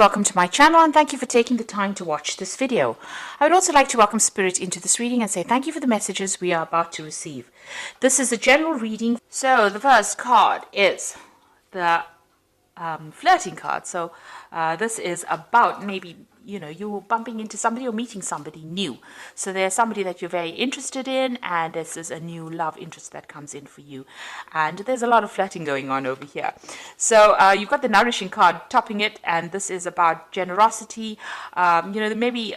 Welcome to my channel and thank you for taking the time to watch this video. I would also like to welcome Spirit into this reading and say thank you for the messages we are about to receive. This is a general reading. So the first card is the flirting card. So this is about maybe, you're bumping into somebody or meeting somebody new. So there's somebody that you're very interested in, and this is a new love interest that comes in for you. And there's a lot of flirting going on over here. So you've got the nourishing card topping it, and this is about generosity. Maybe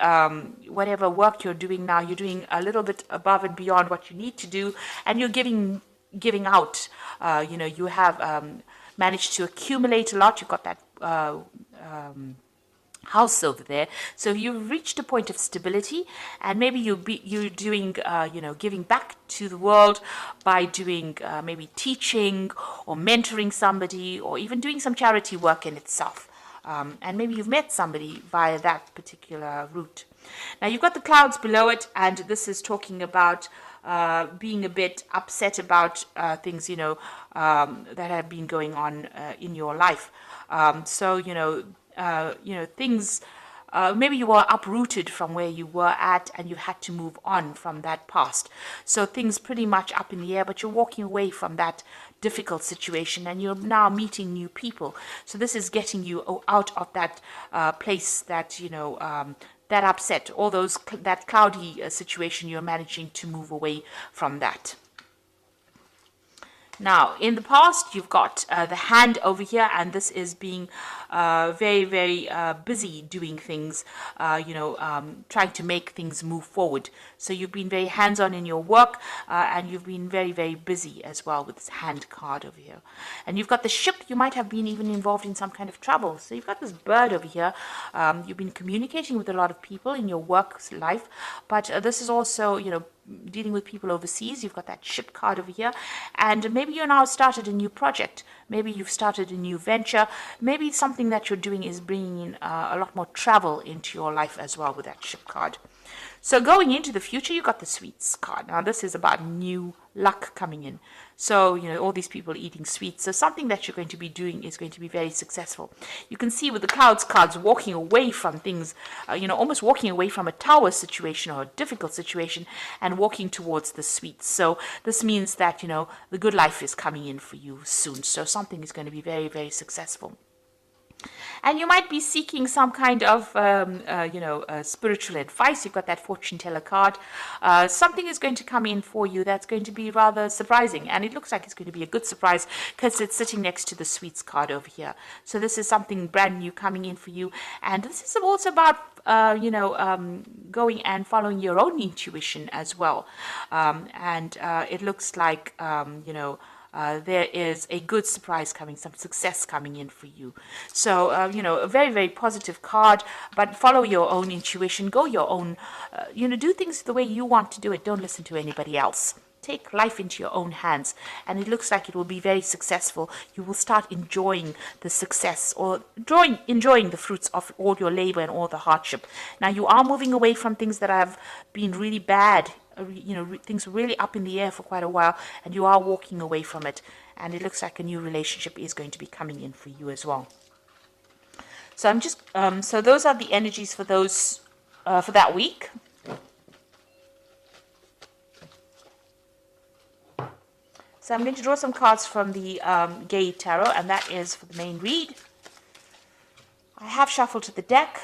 whatever work you're doing now, you're doing a little bit above and beyond what you need to do, and you're giving out. You have managed to accumulate a lot. You've got that house over there, so you've reached a point of stability, and maybe you're doing giving back to the world by doing maybe teaching or mentoring somebody, or even doing some charity work in itself. And maybe you've met somebody via that particular route. Now you've got the clouds below it, and this is talking about being a bit upset about things that have been going on in your life. Things, maybe you were uprooted from where you were at and you had to move on from that past. So things pretty much up in the air, but you're walking away from that difficult situation and you're now meeting new people. So this is getting you out of that place that, that upset, all that cloudy situation. You're managing to move away from that. Now, in the past, you've got the hand over here, and this is being very, very busy doing things, trying to make things move forward. So you've been very hands-on in your work, and you've been very, very busy as well with this hand card over here. And you've got the ship. You might have been even involved in some kind of trouble. So you've got this bird over here. You've been communicating with a lot of people in your work life, but this is also, dealing with people overseas. You've got that ship card over here, and maybe you now started a new project. Maybe you've started a new venture. Maybe something that you're doing is bringing in a lot more travel into your life as well with that ship card. So going into the future, you got the sweets card. Now this is about new luck coming in. So, all these people eating sweets. So something that you're going to be doing is going to be very successful. You can see with the clouds cards walking away from things, almost walking away from a tower situation or a difficult situation and walking towards the sweets. So this means that, the good life is coming in for you soon. So something is going to be very, very successful. And you might be seeking some kind of, spiritual advice. You've got that fortune teller card. Something is going to come in for you that's going to be rather surprising. And it looks like it's going to be a good surprise because it's sitting next to the sweets card over here. So this is something brand new coming in for you. And this is also about, going and following your own intuition as well. It looks like, there is a good surprise coming, some success coming in for you. So, a very, very positive card, but follow your own intuition, go your own, do things the way you want to do it. Don't listen to anybody else. Take life into your own hands, and it looks like it will be very successful. You will start enjoying the success, or enjoying the fruits of all your labor and all the hardship. Now, you are moving away from things that have been really bad. Things were really up in the air for quite a while, and you are walking away from it. And it looks like a new relationship is going to be coming in for you as well. So I'm just, so those are the energies for those, for that week. So I'm going to draw some cards from the Gay Tarot, and that is for the main read. I have shuffled to the deck.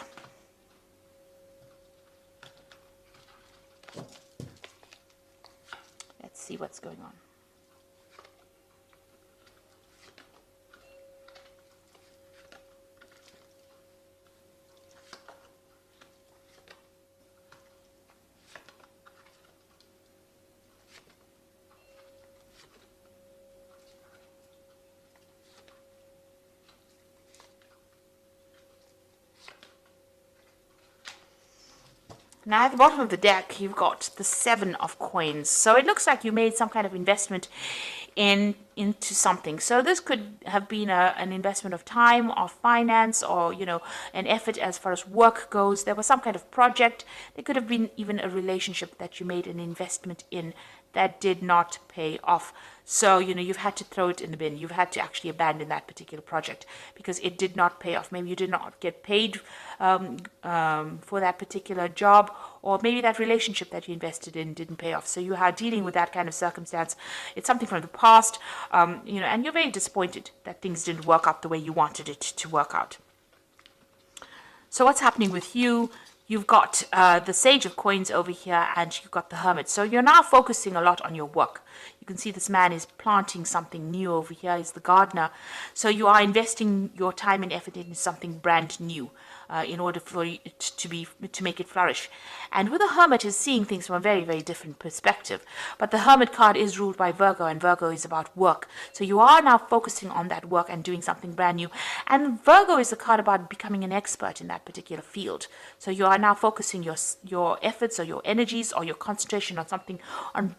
Let's see what's going on. Now at the bottom of the deck, you've got the 7 of coins. So it looks like you made some kind of investment in into something. So this could have been an investment of time or finance, or an effort as far as work goes. There was some kind of project. There could have been even a relationship that you made an investment in that did not pay off. So, you've had to throw it in the bin. You've had to actually abandon that particular project because it did not pay off. Maybe you did not get paid for that particular job, or maybe that relationship that you invested in didn't pay off. So you are dealing with that kind of circumstance. It's something from the past, and you're very disappointed that things didn't work out the way you wanted it to work out. So what's happening with you? You've got the Sage of Coins over here, and you've got the Hermit. So you're now focusing a lot on your work. You can see this man is planting something new over here. He's the gardener. So you are investing your time and effort into something brand new in order for it to make it flourish. And with the Hermit is seeing things from a very, very different perspective. But the Hermit card is ruled by Virgo, and Virgo is about work. So you are now focusing on that work and doing something brand new. And Virgo is a card about becoming an expert in that particular field. So you are now focusing your efforts or your energies or your concentration on something, on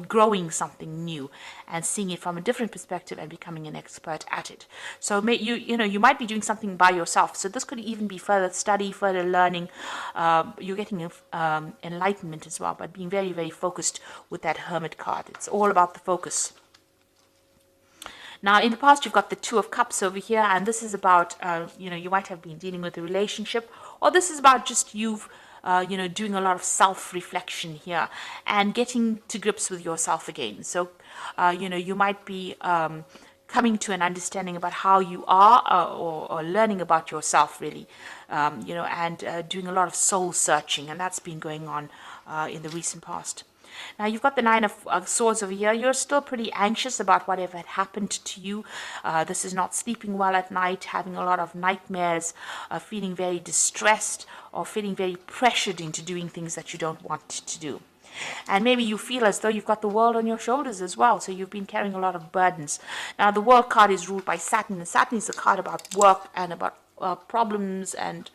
growing something new and seeing it from a different perspective and becoming an expert at it. So you might be doing something by yourself. So this could even be further study, further learning. You're getting enlightenment as well, but being very, very focused with that Hermit card. It's all about the focus. Now, in the past, you've got the Two of Cups over here, and this is about, you might have been dealing with a relationship, or this is about just doing a lot of self-reflection here and getting to grips with yourself again. So, you might be coming to an understanding about how you are, or learning about yourself, really, and doing a lot of soul searching, and that's been going on in the recent past. Now, you've got the Nine of Swords over here. You're still pretty anxious about whatever had happened to you. This is not sleeping well at night, having a lot of nightmares, feeling very distressed, or feeling very pressured into doing things that you don't want to do. And maybe you feel as though you've got the world on your shoulders as well. So you've been carrying a lot of burdens. Now, the World card is ruled by Saturn. And Saturn is a card about work and about problems, and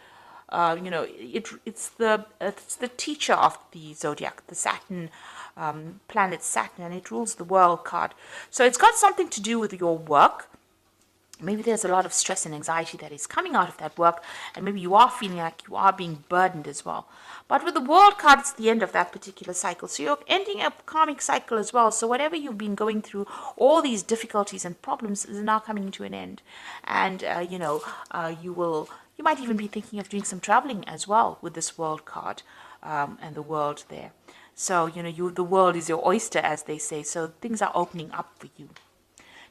it's the teacher of the zodiac, the Saturn planet Saturn, and it rules the World card. So it's got something to do with your work. Maybe there's a lot of stress and anxiety that is coming out of that work, and maybe you are feeling like you are being burdened as well. But with the World card, it's the end of that particular cycle. So you're ending a karmic cycle as well. So whatever you've been going through, all these difficulties and problems is now coming to an end. And, you might even be thinking of doing some traveling as well with this World card and the world there. So, the world is your oyster, as they say. So things are opening up for you.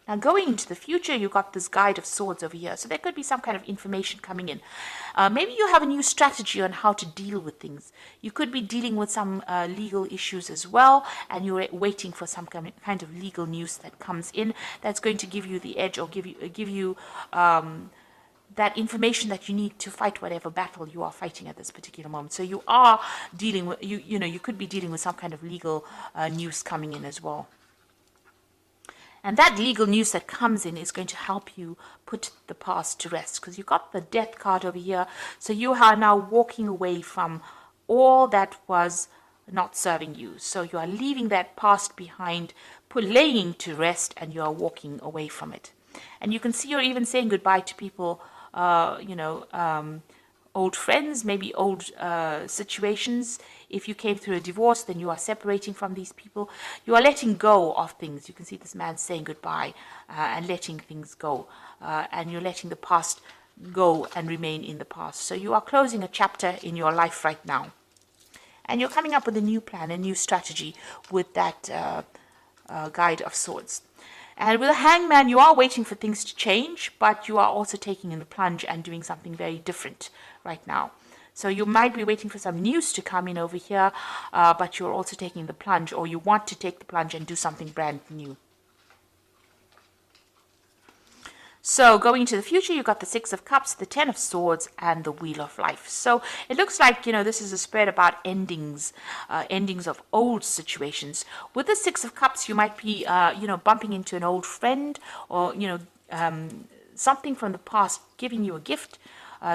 Now, going into the future, you've got this Guide of Swords over here. So there could be some kind of information coming in. Maybe you have a new strategy on how to deal with things. You could be dealing with some legal issues as well, and you're waiting for some kind of legal news that comes in that's going to give you the edge, or give you that information that you need to fight whatever battle you are fighting at this particular moment. So you are dealing with, you could be dealing with some kind of legal news coming in as well. And that legal news that comes in is going to help you put the past to rest, because you've got the Death card over here. So you are now walking away from all that was not serving you. So you are leaving that past behind, laying to rest, and you are walking away from it. And you can see you're even saying goodbye to people, old friends, maybe old situations. If you came through a divorce, then you are separating from these people. You are letting go of things. You can see this man saying goodbye and letting things go. And you're letting the past go and remain in the past. So you are closing a chapter in your life right now. And you're coming up with a new plan, a new strategy with that Guide of Swords. And with a Hangman, you are waiting for things to change, but you are also taking in the plunge and doing something very different right now. So you might be waiting for some news to come in over here, but you're also taking the plunge, or you want to take the plunge and do something brand new. So going into the future, you've got the Six of Cups, the Ten of Swords, and the Wheel of Life. So it looks like, this is a spread about endings, endings of old situations. With the Six of Cups, you might be, bumping into an old friend, or, something from the past giving you a gift.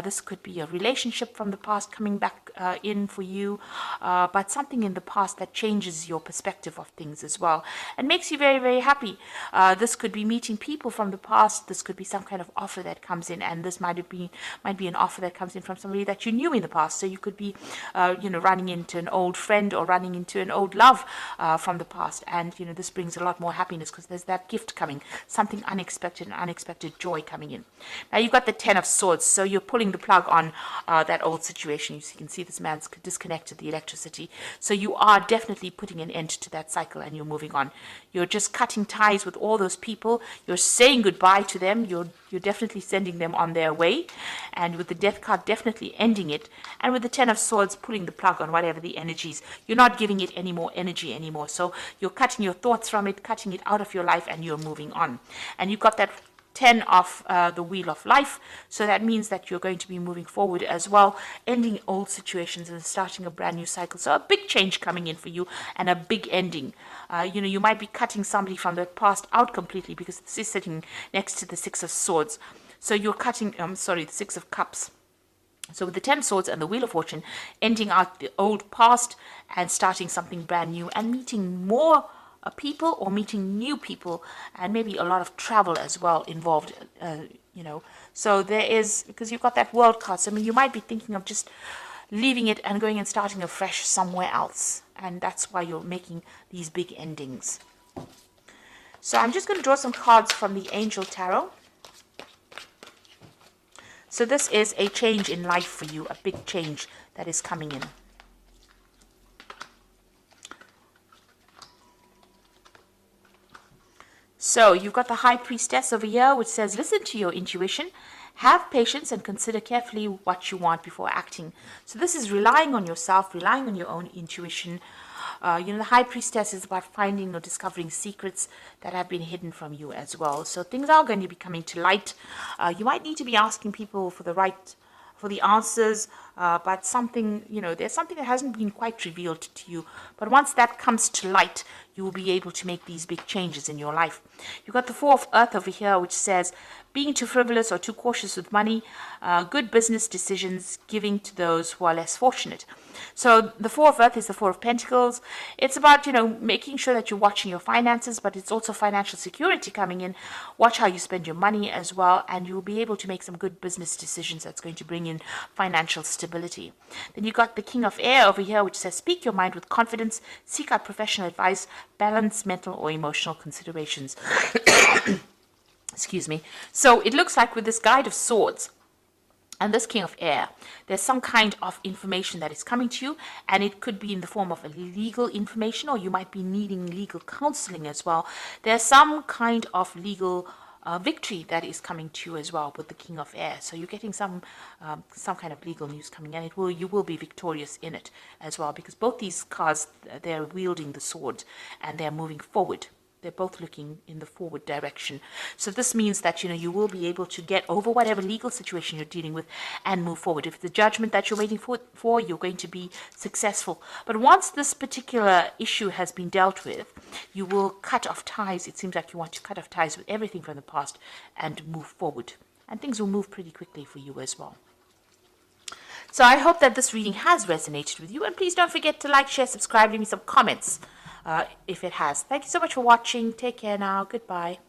This could be a relationship from the past coming back in for you, but something in the past that changes your perspective of things as well and makes you very, very happy. This could be meeting people from the past. This could be some kind of offer that comes in, and this might be an offer that comes in from somebody that you knew in the past. So you could be, running into an old friend or running into an old love from the past, and this brings a lot more happiness because there's that gift coming, something unexpected, an unexpected joy coming in. Now you've got the Ten of Swords, so you're pulling the plug on that old situation. You can see this man's disconnected the electricity, so you are definitely putting an end to that cycle and you're moving on. You're just cutting ties with all those people. You're saying goodbye to them. You're definitely sending them on their way, and with the Death card definitely ending it, and with the Ten of Swords pulling the plug on whatever the energies, you're not giving it any more energy anymore. So you're cutting your thoughts from it, cutting it out of your life, and you're moving on. And you've got that 10 of the Wheel of Life, so that means that you're going to be moving forward as well, ending old situations and starting a brand new cycle. So a big change coming in for you and a big ending. You might be cutting somebody from the past out completely because this is sitting next to the Six of Swords. So you're cutting, the Six of Cups. So with the Ten of Swords and the Wheel of Fortune, ending out the old past and starting something brand new and meeting more people or meeting new people, and maybe a lot of travel as well involved, So there is, because you've got that World card, so I mean, you might be thinking of just leaving it and going and starting afresh somewhere else. And that's why you're making these big endings. So I'm just going to draw some cards from the Angel Tarot. So this is a change in life for you, a big change that is coming in. So you've got the High Priestess over here, which says, listen to your intuition, have patience, and consider carefully what you want before acting. So this is relying on yourself, relying on your own intuition. The High Priestess is about finding or discovering secrets that have been hidden from you as well. So things are going to be coming to light. You might need to be asking people for the answers, but something, there's something that hasn't been quite revealed to you. But once that comes to light, you will be able to make these big changes in your life. You've got the Four of Earth over here, which says, being too frivolous or too cautious with money, good business decisions, giving to those who are less fortunate. So the Four of Earth is the Four of Pentacles. It's about, making sure that you're watching your finances, but it's also financial security coming in. Watch how you spend your money as well, and you'll be able to make some good business decisions that's going to bring in financial stability. Then you got the King of Air over here, which says, speak your mind with confidence, seek out professional advice, balance mental or emotional considerations. Excuse me. So it looks like with this Guide of Swords and this King of Air, there's some kind of information that is coming to you, and it could be in the form of a legal information, or you might be needing legal counseling as well. There's some kind of legal victory that is coming to you as well with the King of Air. So you're getting some kind of legal news coming, and you will be victorious in it as well, because both these cards, they're wielding the sword and they're moving forward. They're both looking in the forward direction. So this means that, you will be able to get over whatever legal situation you're dealing with and move forward. If the judgment that you're waiting for, you're going to be successful. But once this particular issue has been dealt with, you will cut off ties. It seems like you want to cut off ties with everything from the past and move forward. And things will move pretty quickly for you as well. So I hope that this reading has resonated with you. And please don't forget to like, share, subscribe, leave me some comments if it has. Thank you so much for watching. Take care now. Goodbye.